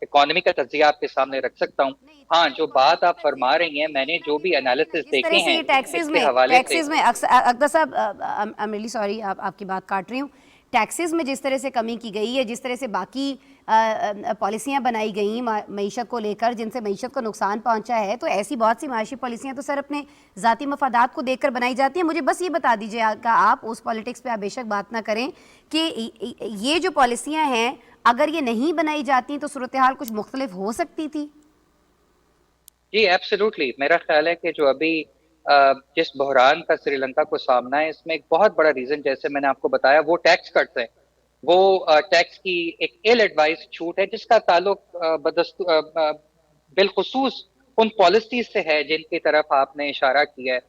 इकोनॉमी का तज्जिया आपके सामने रख सकता हूँ। हाँ, जो बात आप फरमा रही हैं, मैंने जो भी एनालिसिस इस देखे तरह से हैं ये टैक्सेस इसके में हवाले से, अक्तर साहब, आई एम रियली सॉरी, आपकी बात काट रही हूँ। टैक्सेस में जिस तरह से कमी की गई है, जिस तरह से बाकी पॉलिसियाँ बनाई गई मईशत को लेकर, जिनसे मईशत को नुकसान पहुंचा है, तो ऐसी बहुत सी माशी पॉलिसियाँ तो सर अपने ज़ाती मफादात को देखकर बनाई जाती हैं। मुझे बस ये बता दीजिए आप उस पॉलिटिक्स पे आप बेशक बात ना करें कि ये जो पॉलिसियाँ हैं, अगर ये नहीं बनाई जाती तो सूरत हाल कुछ मुख्तलिफ हो सकती थी। जी एब्सोल्युटली, मेरा ख्याल है कि जो अभी जिस बहरान का श्रीलंका को सामना है, इसमें एक बहुत बड़ा रीजन, जैसे मैंने आपको बताया, वो टैक्स कट्स है। वो टैक्स की एक इल एडवाइस छूट है, जिसका ताल्लुक बिलखुसूस उन पॉलिसीज से है जिनकी तरफ आपने इशारा किया है।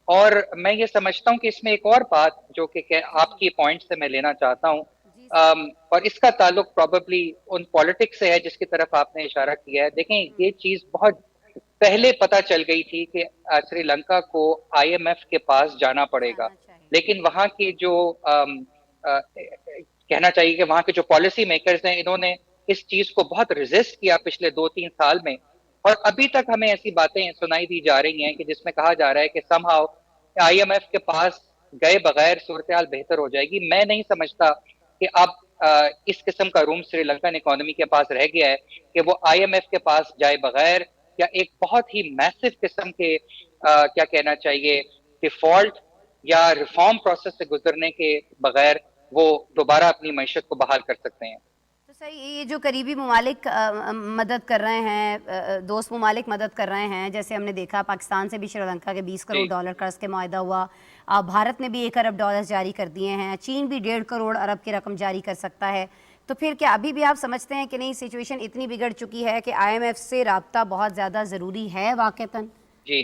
और मैं ये समझता हूँ कि इसमें एक और बात जो कि आपकी पॉइंट से मैं लेना चाहता हूँ, और इसका ताल्लुक प्रॉबेबली उन पॉलिटिक्स से है जिसकी तरफ आपने इशारा किया है। देखें, ये चीज बहुत पहले पता चल गई थी कि श्रीलंका को आईएमएफ के पास जाना पड़ेगा, लेकिन वहाँ की जो कहना चाहिए कि वहाँ के जो पॉलिसी मेकर्स हैं, इन्होंने इस चीज को बहुत रेजिस्ट किया पिछले 2-3 साल में, और अभी तक हमें ऐसी बातें सुनाई दी जा रही हैं कि जिसमें कहा जा रहा है कि समहाउ आईएमएफ के पास गए बगैर सूरत हाल बेहतर हो जाएगी। मैं नहीं समझता कि अब इस किस्म का रूम श्रीलंकन इकोनॉमी के पास रह गया है कि वो आईएमएफ के पास जाए बगैर, या एक बहुत ही मैसिव किस्म के क्या कहना चाहिए, डिफॉल्ट या रिफॉर्म प्रोसेस से गुजरने के बगैर वो दोबारा अपनी मईशत को बहाल कर सकते हैं। सही, ये जो करीबी ममालिक मदद कर रहे हैं, दोस्त ममालिक मदद कर रहे हैं, जैसे हमने देखा पाकिस्तान से भी श्रीलंका के 20 करोड़ डॉलर कर्ज के मुआहदा हुआ, भारत ने भी 1 अरब डॉलर जारी कर दिए हैं, चीन भी 1.5 करोड़ अरब की रकम जारी कर सकता है। तो फिर क्या अभी भी आप समझते हैं कि नहीं, सिचुएशन इतनी बिगड़ चुकी है कि IMF से राब्ता बहुत ज़्यादा ज़रूरी है वाक़तन? जी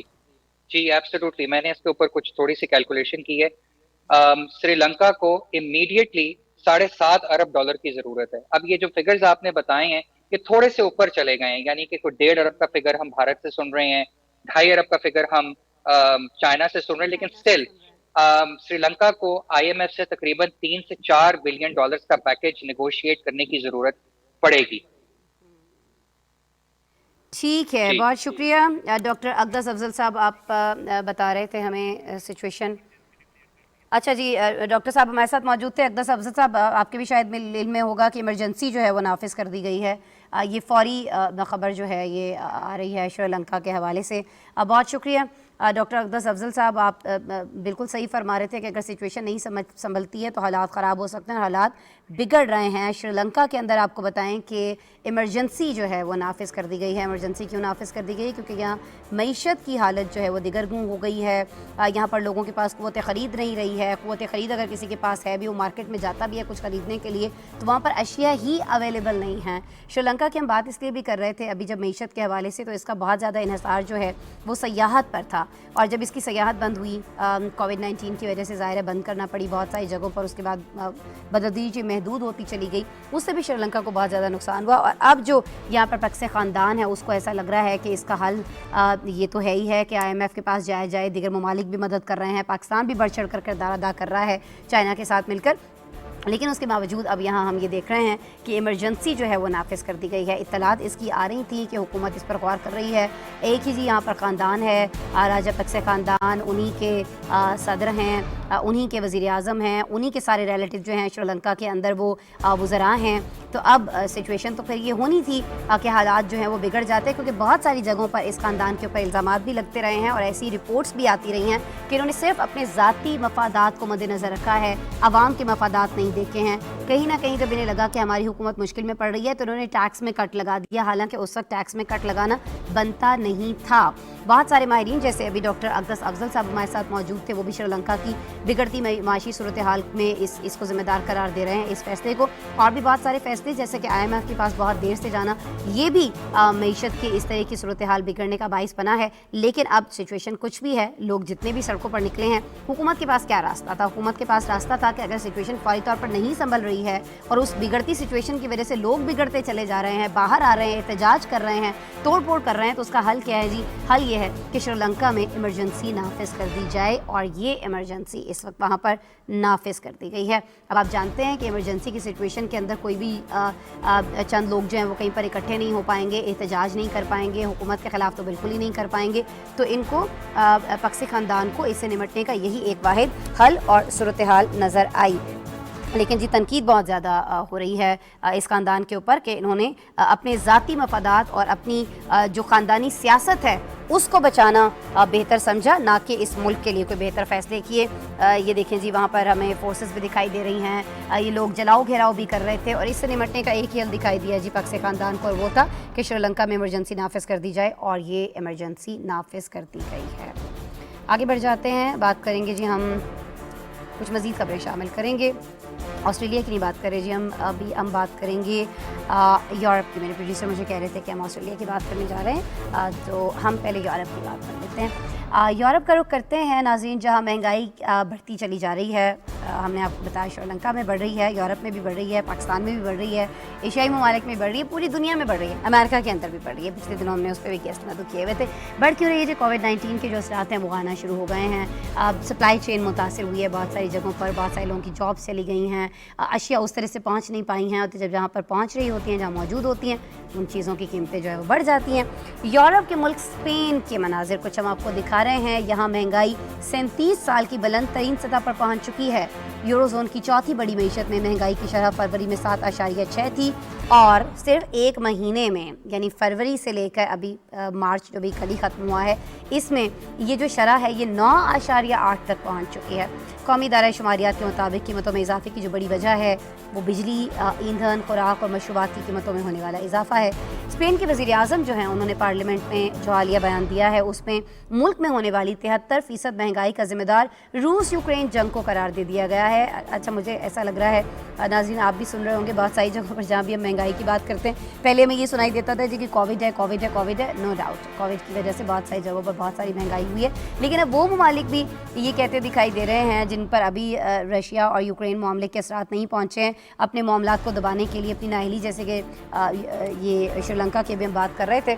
जी, एब्सोल्युटली। मैंने इसके ऊपर कुछ थोड़ी सी कैलकुलेशन की है। श्रीलंका को इमीडिएटली 7.5 अरब डॉलर की जरूरत है। अब ये जो फिगर्स आपने बताए हैं ये थोड़े से ऊपर चले गए हैं, यानी कि कोई 1.5 अरब का फिगर हम भारत से सुन रहे हैं, 2.5 अरब का फिगर हम चाइना से सुन रहे हैं, लेकिन स्टिल श्रीलंका को IMF से तकरीबन 3 से 4 बिलियन डॉलर्स का पैकेज नेगोशिएट करने की जरूरत पड़ेगी। ठीक है, बहुत शुक्रिया डॉक्टर अक़दस अफजल साहब, आप बता रहे थे हमें सिचुएशन। अच्छा जी, डॉक्टर साहब हमारे साथ मौजूद थे। अक़दस अफजल साहब, आपके भी शायद इल्म में होगा कि इमरजेंसी जो है वो नाफिज कर दी गई है। ये फौरी खबर जो है ये आ रही है श्रीलंका के हवाले से। बहुत शुक्रिया डॉक्टर अक़दस अफजल साहब, आप बिल्कुल सही फरमा रहे थे कि अगर सिचुएशन नहीं संभलती है तो हालात ख़राब हो सकते हैं, हालात बिगड़ रहे हैं श्रीलंका के अंदर। आपको बताएं कि इमरजेंसी जो है वो नाफिज कर दी गई है। इमरजेंसी क्यों नाफिज कर दी गई? क्योंकि यहाँ मईशत की हालत जो है वो दिगरगूं हो गई है। यहाँ पर लोगों के पास क़ुव्वत ख़रीद नहीं रही है। क़ुव्वत ख़रीद अगर किसी के पास है भी, वो मार्केट में जाता भी है कुछ ख़रीदने के लिए, तो वहाँ पर अशिया ही अवेलेबल नहीं हैं। श्रीलंका की हम बात इसलिए भी कर रहे थे अभी जब मईशत के हवाले से, तो इसका बहुत ज़्यादा इन्हिसार जो है वो सयाहत पर था, और जब इसकी सयाहत बंद हुई कोविड-19 की वजह से, ज़ाहिर है बंद करना पड़ी बहुत सारी जगहों पर, उसके बाद बदतदरीज महदूद होती चली गई, उससे भी श्रीलंका को बहुत ज़्यादा नुकसान हुआ। और अब जो यहाँ पर पक्से ख़ानदान है उसको ऐसा लग रहा है कि इसका हल ये तो है ही है कि IMF के पास जाया जाए, दीगर ममालिक भी मदद कर रहे हैं, पाकिस्तान भी बढ़ चढ़ कर किरदार अदा कर रहा है चाइना के साथ मिलकर, लेकिन उसके बावजूद अब यहाँ हम ये देख रहे हैं कि इमरजेंसी जो है वो नाफिज कर दी गई है। इत्तलात इसकी आ रही थी कि हुकूमत इस पर गौर कर रही है। एक ही जी यहाँ पर ख़ानदान है, राजा पक्से ख़ानदान, उन्हीं के सदर हैं, उन्हीं के वज़ीर आज़म हैं, उन्हीं के सारे रिलेटिव जो हैं श्रीलंका के अंदर वो वज़रा हैं। तो अब सिचुएशन तो फिर ये होनी थी कि हालात जो हैं वो बिगड़ जाते, क्योंकि बहुत सारी जगहों पर इस ख़ानदान के ऊपर इल्ज़ामात भी लगते रहे हैं और ऐसी रिपोर्ट्स भी आती रही हैं कि इन्होंने सिर्फ अपने ज़ाती मफादात को मद्देनज़र रखा है, आवाम के मफादात नहीं देखे हैं। कहीं ना कहीं जब इन्हें लगा कि हमारी हुकूमत मुश्किल में पड़ रही है तो उन्होंने टैक्स में कट लगा दिया, हालांकि उस वक्त टैक्स में कट लगाना बनता नहीं था। बहुत सारे माहिरीन, जैसे अभी डॉक्टर अक़दस अफजल साहब हमारे साथ मौजूद थे, वो भी श्रीलंका की बिगड़ती माशी सूरत हाल में इसको ज़िम्मेदार करार दे रहे हैं, इस फैसले को। और भी बहुत सारे फैसले, जैसे कि IMF के पास बहुत देर से जाना, ये भी मईशत की इस तरह की सूरत हाल बिगड़ने का बाइस बना है। लेकिन अब सिचुएशन कुछ भी है, लोग जितने भी सड़कों पर निकले हैं, हुकूमत के पास क्या रास्ता था? हुकूमत के पास रास्ता था कि अगर सिचुएशन फौरी तौर पर नहीं संभल रही है और उस बिगड़ती सिचुएशन की वजह से लोग बिगड़ते चले जा रहे हैं, बाहर आ रहे हैं, एहतजाज कर रहे हैं, तोड़ फोड़ कर रहे हैं, तो उसका हल क्या है जी? हल ये है कि श्रीलंका में इमरजेंसी नाफिज कर दी जाए, और ये इमरजेंसी इस वक्त वहाँ पर नाफिज कर दी गई है। अब आप जानते हैं कि इमरजेंसी की सिचुएशन के अंदर कोई भी चंद लोग जो हैं वो कहीं पर इकट्ठे नहीं हो पाएंगे, एहतजाज नहीं कर पाएंगे, हुकूमत के ख़िलाफ़ तो बिल्कुल ही नहीं कर पाएंगे। तो इनको पक्से ख़ानदान को इससे निपटने का यही एक वाहिद हल और सूरत हाल नज़र आई। लेकिन जी तनकीद बहुत ज़्यादा हो रही है इस ख़ानदान के ऊपर कि इन्होंने अपने ज़ाती मफादात और अपनी जो ख़ानदानी सियासत है उसको बचाना बेहतर समझा, ना कि इस मुल्क के लिए कोई बेहतर फ़ैसले किए। ये देखें जी, वहाँ पर हमें फोर्सेस भी दिखाई दे रही हैं, ये लोग जलाओ घेराव भी कर रहे थे, और इससे निपटने का एक ही हल दिखाई दिया जी पक्से ख़ानदान को, और वो था कि श्रीलंका में इमरजेंसी नाफिज कर दी जाए, और ये इमरजेंसी नाफिज कर दी गई है। आगे बढ़ जाते हैं, बात करेंगे जी, हम कुछ मज़ीद खबरें शामिल करेंगे। ऑस्ट्रेलिया की नहीं बात करें जी, हम बात करेंगे यूरोप की। मेरे प्रोड्यूसर मुझे कह रहे थे कि हम ऑस्ट्रेलिया की बात करने जा रहे हैं, तो हम पहले यूरोप की बात कर लेते हैं। यूरोप का रुख करते हैं नाज़रीन, जहां महंगाई बढ़ती चली जा रही है। हमने आपको बताया श्रीलंका में बढ़ रही है, यूरोप में भी बढ़ रही है, पाकिस्तान में भी बढ़ रही है, एशियाई ममालिक में बढ़ रही है, पूरी दुनिया में बढ़ रही है, अमेरिका के अंदर भी बढ़ रही है। पिछले दिनों हमने उस पर भी गेस्ट मदद किए हुए थे। बढ़ क्यों रही है जी? कोविड-19 के जो असरात हैं वो आना शुरू हो गए हैं। सप्लाई चेन मुतासिर हुई है बहुत सारी जगहों पर, बहुत सारे लोगों की जॉब्स चली गई हैं, अशिया उस तरह से पहुँच नहीं पाई हैं, तो जब जहाँ पर पहुँच रही होती हैं, जहाँ मौजूद होती हैं, उन चीज़ों की कीमतें जो है वो बढ़ जाती हैं। यूरोप के मुल्क स्पेन के मनाजिर कुछ हम आपको दिखा रहे हैं। यहाँ महंगाई 37 साल की बुलंद तरीन सतह पर पहुँच चुकी है। यूरोजोन की चौथी बड़ी मईशत में महंगाई की शरह फरवरी में 7.6 थी। اور صرف ایک مہینے میں یعنی فروری سے لے کر ابھی مارچ جو بھی کل ہی ختم ہوا ہے اس میں یہ جو شرح ہے یہ 9.8 تک پہنچ چکی ہے۔ قومی ادارہ شماریات کے مطابق قیمتوں میں اضافے کی جو بڑی وجہ ہے وہ بجلی، ایندھن، خوراک اور مشروبات کی قیمتوں میں ہونے والا اضافہ ہے۔ اسپین کے وزیر اعظم جو ہیں انہوں نے پارلیمنٹ میں جو حالیہ بیان دیا ہے اس میں ملک میں ہونے والی 73% مہنگائی کا ذمہ دار روس یوکرین جنگ کو قرار دے دیا گیا ہے۔ اچھا مجھے ایسا لگ رہا ہے ناظرین آپ بھی سن رہے ہوں گے بہت ساری جگہوں پر جہاں بھی ہم مہنگائی کی بات کرتے ہیں پہلے میں یہ سنائی دیتا تھا جی کہ کووڈ ہے، نو ڈاؤٹ کووڈ کی وجہ سے بہت ساری جگہوں پر بہت ساری مہنگائی ہوئی ہے، لیکن اب وہ ممالک بھی یہ کہتے دکھائی دے رہے ہیں جن پر ابھی رشیا اور یوکرین معاملے کے اثرات نہیں پہنچے ہیں اپنے معاملات کو دبانے کے لیے اپنی نااہلی، جیسے کہ یہ شری لنکا کی بھی ہم بات کر رہے تھے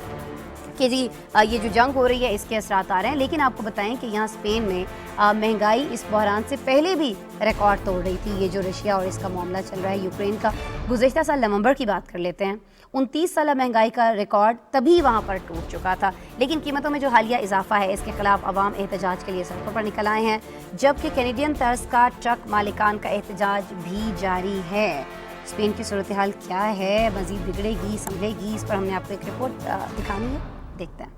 کہ جی یہ جو جنگ ہو رہی ہے اس کے اثرات آ رہے ہیں، لیکن آپ کو بتائیں کہ یہاں اسپین میں مہنگائی اس بحران سے پہلے بھی ریکارڈ توڑ رہی تھی۔ یہ جو رشیا اور اس کا معاملہ چل رہا ہے یوکرین کا، گزشتہ سال نومبر کی بات کر لیتے ہیں، 29 سالہ مہنگائی کا ریکارڈ تبھی وہاں پر ٹوٹ چکا تھا، لیکن قیمتوں میں جو حالیہ اضافہ ہے اس کے خلاف عوام احتجاج کے لیے سڑکوں پر نکل آئے ہیں، جبکہ کینیڈین طرز کا ٹرک مالکان کا احتجاج بھی جاری ہے۔ اسپین کی صورتحال کیا ہے، مزید بگڑے گی سنبھلے گی، اس پر ہم نے آپ کو ایک رپورٹ دکھانی ہے، دیکھتے ہیں۔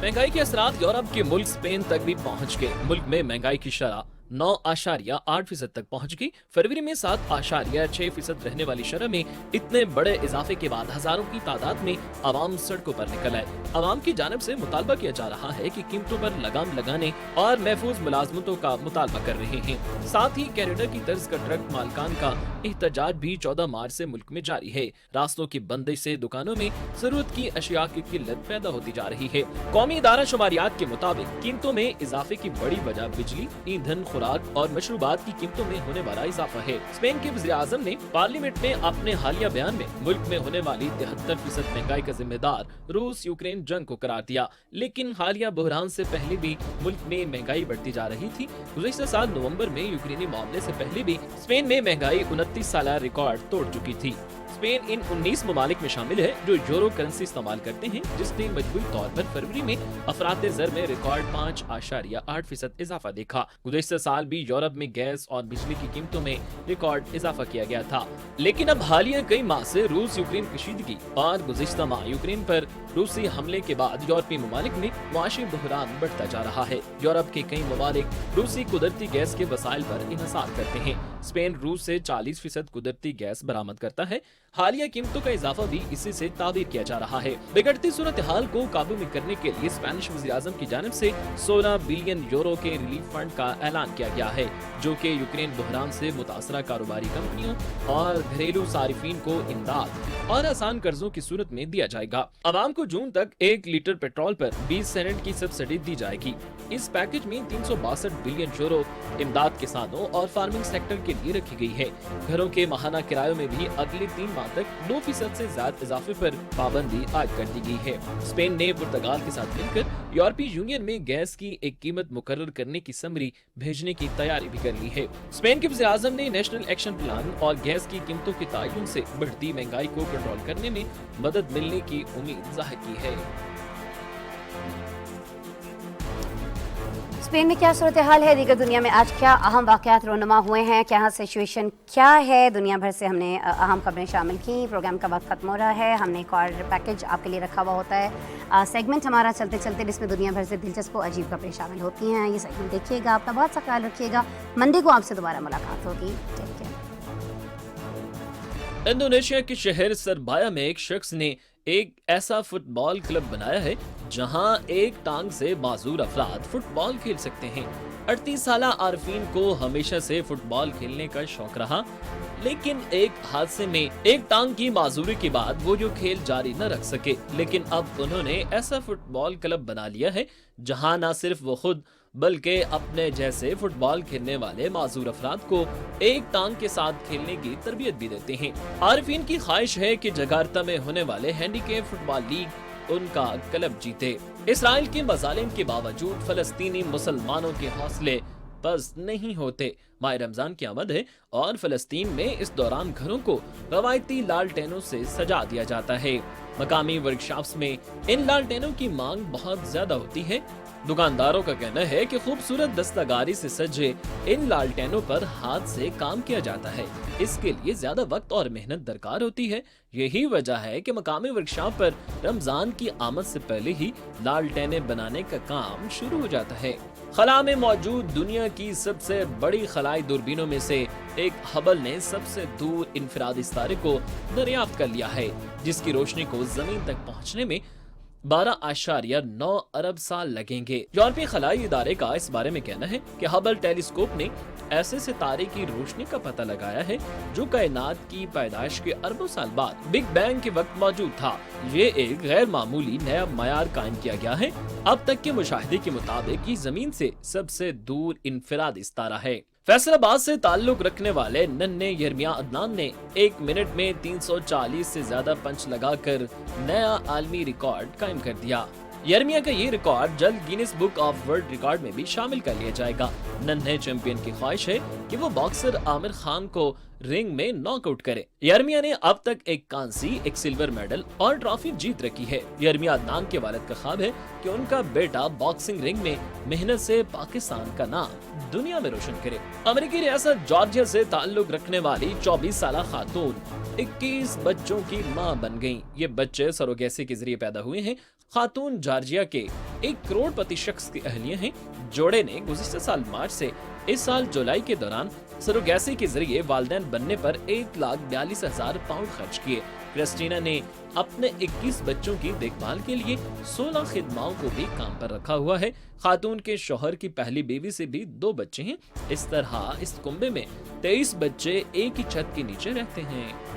مہنگائی کے اثرات یورپ کے ملک اسپین تک بھی پہنچ گئے۔ ملک میں مہنگائی کی شرح 9.8% تک پہنچ گئی۔ فروری میں 7.6% رہنے والی شرح میں اتنے بڑے اضافے کے بعد ہزاروں کی تعداد میں عوام سڑکوں پر نکل آئے۔ عوام کی جانب سے مطالبہ کیا جا رہا ہے کہ قیمتوں پر لگام لگانے اور محفوظ ملازمتوں کا مطالبہ کر رہے ہیں۔ ساتھ ہی کینیڈا کی طرز کا ٹرک مالکان کا احتجاج بھی 14 مارچ سے ملک میں جاری ہے۔ راستوں کی بندش سے دکانوں میں ضرورت کی اشیاء کی قلت پیدا ہوتی جا رہی ہے۔ قومی ادارہ شماریات کے مطابق قیمتوں میں اضافے کی بڑی وجہ بجلی، ایندھن، خوراک اور مشروبات کی قیمتوں میں ہونے والا اضافہ ہے۔ اسپین کے وزیر اعظم نے پارلیمنٹ میں اپنے حالیہ بیان میں ملک میں ہونے والی 73% مہنگائی کا ذمہ دار روس یوکرین جنگ کو قرار دیا، لیکن حالیہ بحران سے پہلے بھی ملک میں مہنگائی بڑھتی جا رہی تھی۔ گزشتہ سال نومبر میں یوکرینی معاملے سے پہلے بھی اسپین میں مہنگائی 29 سالہ ریکارڈ توڑ چکی تھی۔ اسپین ان 19 ممالک میں شامل ہے جو یورو کرنسی استعمال کرتے ہیں، جس نے مجموعی طور پر فروری میں افراط زر میں ریکارڈ 5.8% اضافہ دیکھا۔ گزشتہ سال بھی یورپ میں گیس اور بجلی کی قیمتوں میں ریکارڈ اضافہ کیا گیا تھا، لیکن اب حالیہ کئی ماہ سے روس یوکرین کشیدگی اور گزشتہ ماہ یوکرین پر روسی حملے کے بعد یورپی ممالک میں معاشی بحران بڑھتا جا رہا ہے۔ یورپ کے کئی ممالک روسی قدرتی گیس کے وسائل پر انحصار کرتے ہیں۔ اسپین روس سے 40% قدرتی گیس برآمد کرتا ہے۔ حالیہ قیمتوں کا اضافہ بھی اسی سے تعبیر کیا جا رہا ہے۔ بگڑتی صورتحال کو قابو میں کرنے کے لیے اسپینش وزیر اعظم کی جانب سے 16 بلین یورو کے ریلیف فنڈ کا اعلان کیا گیا ہے، جو کہ یوکرین بحران سے متاثرہ کاروباری کمپنیوں اور گھریلو صارفین کو امداد اور آسان قرضوں کی صورت میں دیا جائے گا۔ عوام کو جون تک 1 لیٹر پیٹرول پر 20 سینٹ کی سبسڈی دی جائے گی۔ اس پیکج میں 362 بلین یورو امداد کسانوں اور فارمنگ سیکٹر کے لیے رکھی گئی ہے۔ گھروں کے ماہانہ کرایوں میں بھی اگلے 3 ماہ تک 9% سے زیادہ اضافے پر پابندی عائد کر دی گئی ہے۔ اسپین نے پرتگال کے ساتھ مل کر یورپی یونین میں گیس کی ایک قیمت مقرر کرنے کی سمری بھیجنے کی تیاری بھی کر لی ہے۔ اسپین کے وزیر اعظم نے نیشنل ایکشن پلان اور گیس کی قیمتوں کے تعین سے بڑھتی مہنگائی کو کنٹرول کرنے میں مدد ملنے کی امید ظاہر کی ہے۔ اسپین میں کیا صورتحال ہے، دیگر دنیا میں آج کیا اہم واقعات رونما ہوئے ہیں، کیا سچویشن کیا ہے، دنیا بھر سے ہم نے اہم خبریں شامل کی۔ پروگرام کا وقت ختم ہو رہا ہے، ہم نے ایک اور پیکج آپ کے لیے رکھا ہوا ہوتا ہے سیگمنٹ ہمارا چلتے چلتے، جس میں دنیا بھر سے دلچسپ و عجیب خبریں شامل ہوتی ہیں۔ یہ سیگمنٹ دیکھیے گا، اپنا بہت سا خیال رکھیے گا، منڈے کو آپ سے دوبارہ ملاقات ہوگی۔ Take care. انڈونیشیا کے شہر سربایا میں ایک شخص نے ایک ایسا فٹ بال کلب بنایا ہے جہاں ایک ٹانگ سے معذور افراد فٹ بال کھیل سکتے ہیں۔ 38 سالہ عارفین کو ہمیشہ سے فٹ بال کھیلنے کا شوق رہا، لیکن ایک حادثے میں ایک ٹانگ کی معذوری کے بعد وہ جو کھیل جاری نہ رکھ سکے، لیکن اب انہوں نے ایسا فٹ بال کلب بنا لیا ہے جہاں نہ صرف وہ خود بلکہ اپنے جیسے فٹ بال کھیلنے والے معذور افراد کو ایک ٹانگ کے ساتھ کھیلنے کی تربیت بھی دیتے ہیں۔ عارفین کی خواہش ہے کہ جکارتہ میں ہونے والے ہینڈی کیپ فٹ بال لیگ ان کا کلب جیتے۔ اسرائیل کے مظالم کے باوجود فلسطینی مسلمانوں کے حوصلے पस्त नहीं होते। माह रमजान की आमद है और फलस्तीन में इस दौरान घरों को रवायती लालटेनों से सजा दिया जाता है। मकामी वर्कशॉप्स में इन लालटेनों की मांग बहुत ज्यादा होती है। दुकानदारों का कहना है कि खूबसूरत दस्तकारी से सजे इन लालटेनों पर हाथ से काम किया जाता है। इसके लिए ज्यादा वक्त और मेहनत दरकार होती है। यही वजह है कि मकामी वर्कशॉप पर रमजान की आमद से पहले ही लालटेनें बनाने का काम शुरू हो जाता है। खला में मौजूद दुनिया की सबसे बड़ी खलाई दूरबीनों में से एक हबल ने सबसे दूर इनफरादी सितारे को दरियाफ्त कर लिया है, जिसकी रोशनी को जमीन तक पहुंचने में 12.9 अरब साल लगेंगे। यूरोपीय खलाई इदारे का इस बारे में कहना है कि हबल टेलीस्कोप ने ऐसे सितारे की रोशनी का पता लगाया है जो कायनात की पैदाइश के अरबों साल बाद बिग बैंग के वक्त मौजूद था। ये एक गैर मामूली नया मयार कायम किया गया है। अब तक के मुशाहिदे के मुताबिक ये जमीन से सबसे दूर इनफरादी सितारा है। फैसलाबाद से ताल्लुक रखने वाले नन्हे यर्मिया अदनान ने 1 मिनट में 340 से ज्यादा पंच लगाकर नया आलमी रिकॉर्ड कायम कर दिया। यर्मिया का ये रिकॉर्ड जल्द Guinness book of world record में भी शामिल कर लिया जाएगा। नन्हे चैंपियन की ख्वाहिश है कि वो बॉक्सर आमिर खान को रिंग में नॉकआउट करे। यर्मिया ने अब तक एक कांसी, एक सिल्वर मेडल और ट्रॉफी जीत रखी है। यर्मिया अदनान के वालिद का ख्वाब है कि उनका बेटा बॉक्सिंग रिंग में मेहनत से पाकिस्तान का नाम दुनिया में रोशन करे। अमेरिकी रियासत जॉर्जिया से ताल्लुक रखने वाली 24 साल खातून 21 बच्चों की मां बन गईं। ये बच्चे सरोगेसी के जरिए पैदा हुए हैं। खातून जॉर्जिया के 1 करोड़पति शख्स की अहलिया हैं। जोड़े ने गुज़िश्ता साल मार्च से इस साल जुलाई के दौरान सरोगेसी के जरिए वालिदैन बनने पर 1,42,000 पाउंड खर्च किए। क्रिस्टीना ने अपने 21 बच्चों की देखभाल के लिए 16 खिदमाओं को भी काम पर रखा हुआ है। खातून के शौहर की पहली बीवी से भी 2 बच्चे हैं। इस तरह इस कुंबे में 23 बच्चे एक ही छत के नीचे रहते हैं।